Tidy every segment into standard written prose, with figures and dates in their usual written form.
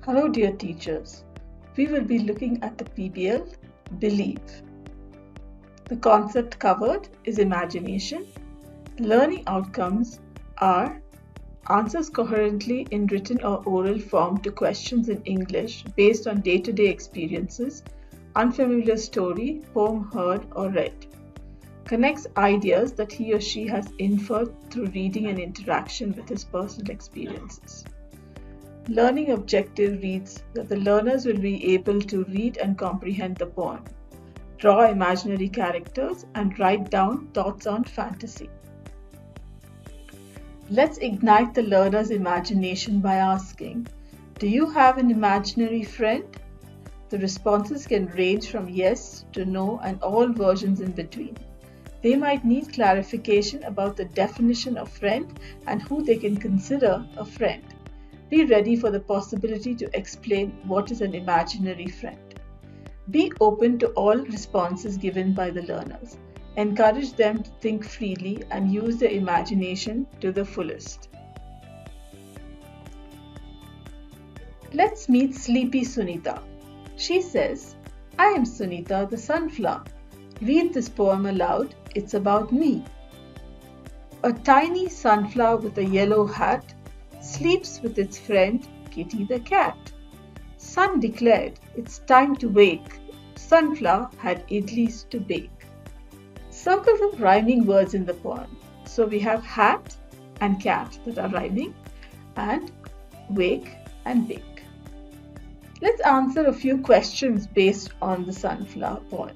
Hello dear teachers, we will be looking at the PBL Believe. The concept covered is imagination. Learning outcomes are answers coherently in written or oral form to questions in English based on day-to-day experiences, unfamiliar story, poem heard or read. Connects ideas that he or she has inferred through reading and interaction with his personal experiences. Learning objective reads that the learners will be able to read and comprehend the poem, draw imaginary characters, and write down thoughts on fantasy. Let's ignite the learner's imagination by asking, do you have an imaginary friend? The responses can range from yes to no and all versions in between. They might need clarification about the definition of friend and who they can consider a friend. Be ready for the possibility to explain what is an imaginary friend. Be open to all responses given by the learners. Encourage them to think freely and use their imagination to the fullest. Let's meet Sleepy Sunita. She says, I am Sunita the sunflower. Read this poem aloud. It's about me. A tiny sunflower with a yellow hat sleeps with its friend Kitty the cat. Sun declared, it's time to wake. Sunflower had idlis to bake. Circle the rhyming words in the poem. So we have hat and cat that are rhyming, and wake and bake. Let's answer a few questions based on the sunflower poem.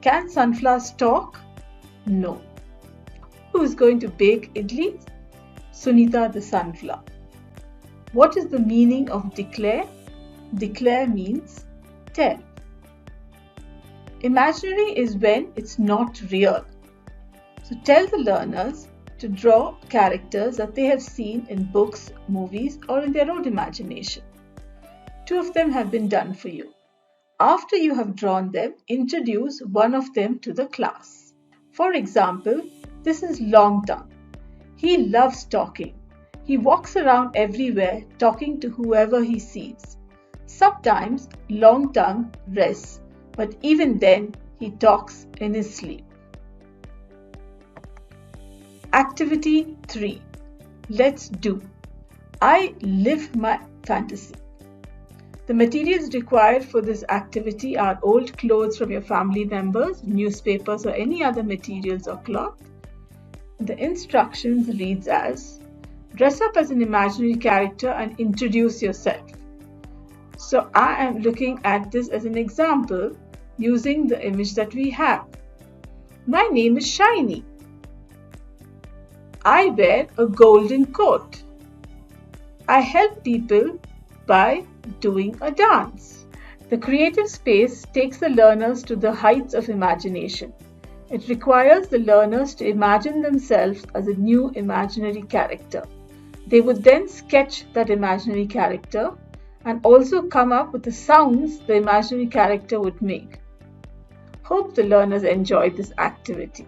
Can sunflowers talk? No. Who is going to bake idlis? Sunita the sunflower. What is the meaning of declare? Declare means tell. Imaginary is when it's not real. So tell the learners to draw characters that they have seen in books, movies, or in their own imagination. 2 of them have been done for you. After you have drawn them, introduce one of them to the class. For example, this is Long Tongue. He loves talking. He walks around everywhere talking to whoever he sees. Sometimes Long Tongue rests, but even then he talks in his sleep. Activity 3. Let's do. I live my fantasy. The materials required for this activity are old clothes from your family members, newspapers, or any other materials or cloth. The instructions reads as, dress up as an imaginary character and introduce yourself. So I am looking at this as an example using the image that we have. My name is Shiny. I wear a golden coat. I help people by doing a dance. The creative space takes the learners to the heights of imagination. It requires the learners to imagine themselves as a new imaginary character. They would then sketch that imaginary character and also come up with the sounds the imaginary character would make. Hope the learners enjoyed this activity.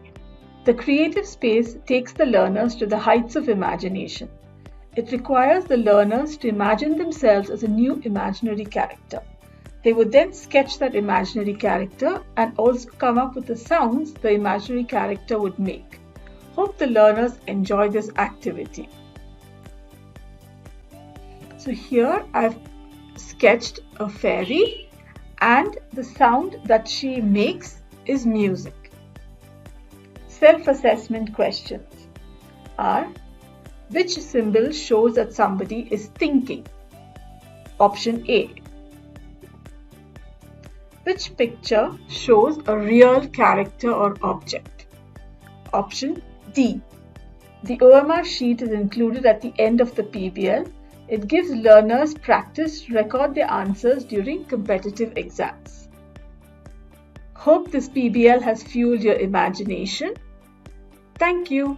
The creative space takes the learners to the heights of imagination. It requires the learners to imagine themselves as a new imaginary character. They would then sketch that imaginary character and also come up with the sounds the imaginary character would make. Hope the learners enjoy this activity. So here I've sketched a fairy and the sound that she makes is music. Self-assessment questions are, which symbol shows that somebody is thinking? Option A. Which picture shows a real character or object? Option D. The OMR sheet is included at the end of the PBL. It gives learners practice to record their answers during competitive exams. Hope this PBL has fueled your imagination. Thank you.